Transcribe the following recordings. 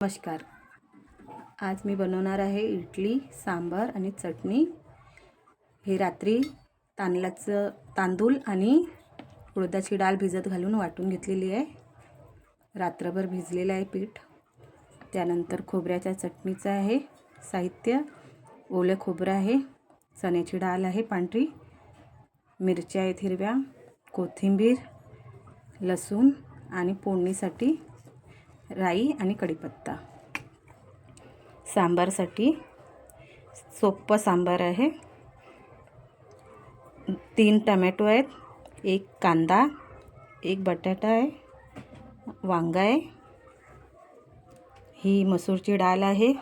नमस्कार. आज मी बनवणार आहे इडली, सांबार आणि चटणी. हे रात्री तांदूळ आणि उडदाची डाळ भिजत घालून वाटून घेतलेली आहे. रात्रभर भिजलेलं आहे पीठ. त्यानंतर खोबऱ्याच्या चटणीचं आहे साहित्य. ओले खोबरं आहे, चण्याची डाळ आहे पांढरी, मिरच्या आहेत हिरव्या, कोथिंबीर, लसूण आणि फोडणीसाठी राई आणि कढीपत्ता. सांबारसाठी सोप्पं सांबार आहे. 3 टमॅटो आहेत, 1 कांदा, 1 बटाटा आहे, वांगा आहे, ही मसूरची डाळ आहे,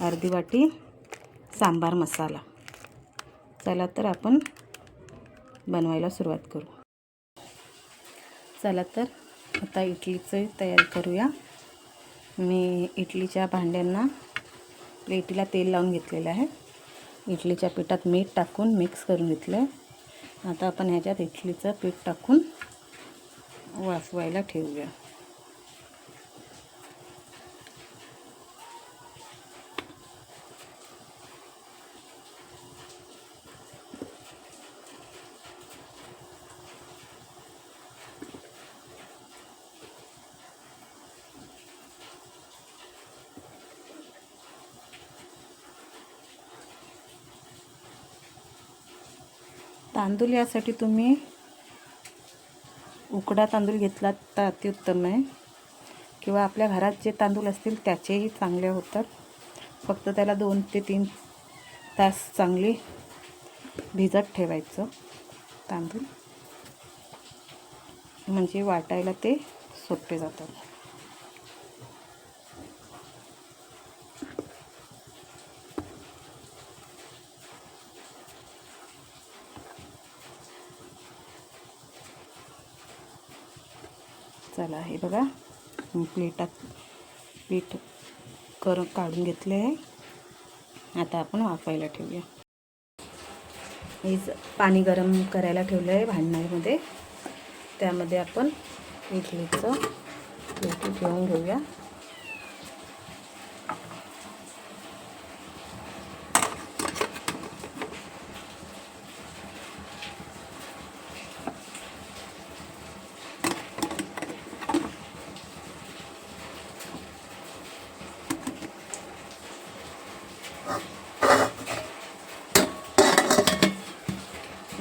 अर्धी वाटी सांबार मसाला. चला तर आपण बनवायला सुरुवात करू. चला तर आता इडलीची तयारी करूया. मी इडलीच्या भांड्यांना प्लेटीला तेल लावून घेतलेलं आहे. इडलीच्या पिठात मीठ टाकून मिक्स करून घेतलं आहे. आता आपण ह्याच्यात इडलीचं पीठ टाकून वाफवायला ठेवूया. तांदूळ यासाठी तुम्ही उकडा तांदूळ घेतलात तर अतिउत्तम आहे, किंवा आपल्या घरात जे तांदूळ असतील त्याचेही चांगले होतात. फक्त त्याला 2 ते 3 तास चांगली भिजत ठेवायचं तांदूळ, म्हणजे वाटायला ते सोपे जातात. चला हे बघा, प्लेटात पीठ काढून घेतले आहे. आता आपण वाफायला ठेवूया. हे पाणी गरम करायला ठेवलं आहे भांड्यामध्ये. त्यामध्ये आपण इडलीचं पीठ घेऊन घेऊया.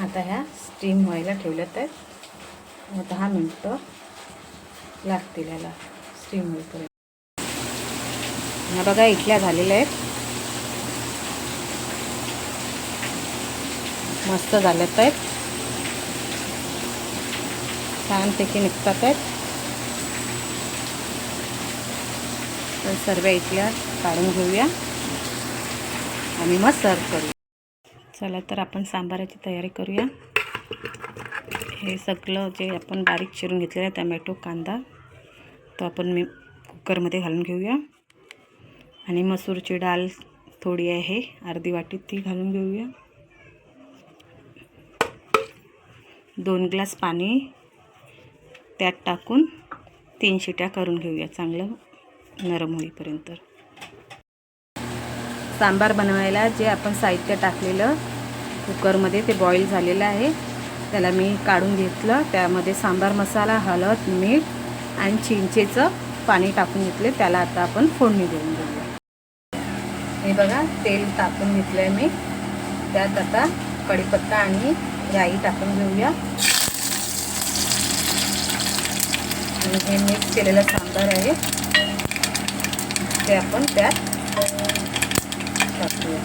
आता ह्या स्टीम व्हायला ठेवल्यात आहेत. 10 मिनिटं लागतील याला स्टीम होईपर्यंत. ह्या बघा इडल्या झालेल्या आहेत, मस्त झाल्यात आहेत, छानपैकी निघतात आहेत. तर सर्व इडल्या काढून घेऊया आणि मग सर्व करूया. चला तर आपण सांबाराची तयारी करूया. हे सगळं जे आपण बारीक चिरून घेतलेलं आहे, टमॅटो, कांदा, तो आपण कुकरमध्ये घालून घेऊया. आणि मसूरची डाळ थोडी आहे, अर्धी वाटी, ती घालून घेऊया. 2 ग्लास पाणी त्यात टाकून 3 शिट्या करून घेऊया, चांगलं नरम होईपर्यंत. सांबार बनवायला जे आपण साहित्य टाकलेलं कुकरमध्ये ते बॉईल झालेलं आहे, त्याला मी काढून घेतलं. त्यामध्ये सांबार मसाला, हळद, मीठ आणि चिंचेचं पाणी टाकून घेतले. त्याला आता आपण फोडणी देऊन घेऊया. हे बघा तेल टाकून घेतलं आहे मी. त्यात आता कढीपत्ता आणि राई टाकून घेऊया. आणि हे मिक्स केलेलं सांबार आहे ते आपण त्यात टाकूया.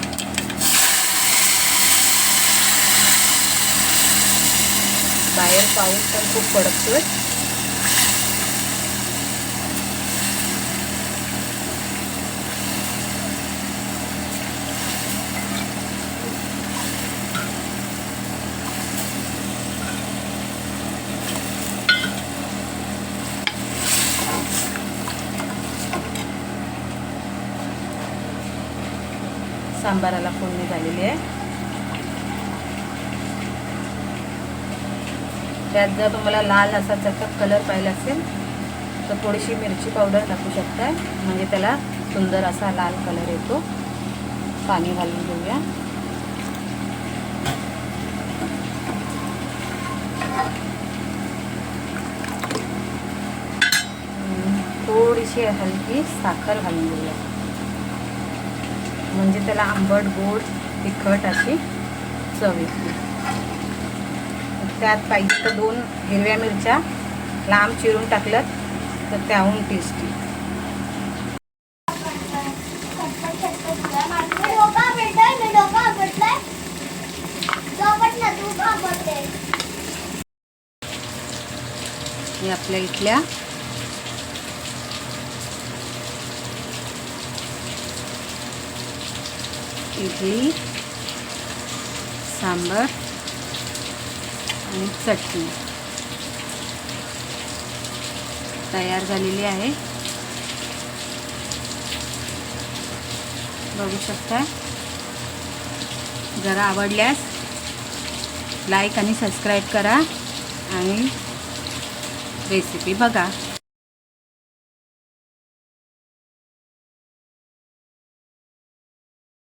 बाहेर पाऊस पण खूप पडतोय. सांबाराला फोडणी झालेली आहे. त्यात जर तुम्हाला लाल असा चटक कलर पाहिजे असेल तर थोडीशी मिरची पावडर टाकू शकताय, म्हणजे त्याला सुंदर असा लाल कलर येतो. पाणी घालून घेऊया. थोडीशी हलकी साखर घालून घेऊया, म्हणजे त्याला आंबट गोड तिखट अशी चव येते. त्यात पाहिजे तर 2 हिरव्या मिरच्या लांब चिरून टाकल्यात तर त्याहून टेस्टी. हे आपल्या इथल्या इडली सांबार आणि चटणी तयार झालेली आहे. बघू शकता. जरा आवडल्यास लाईक आणि सबस्क्राईब करा आणि रेसिपी बघा.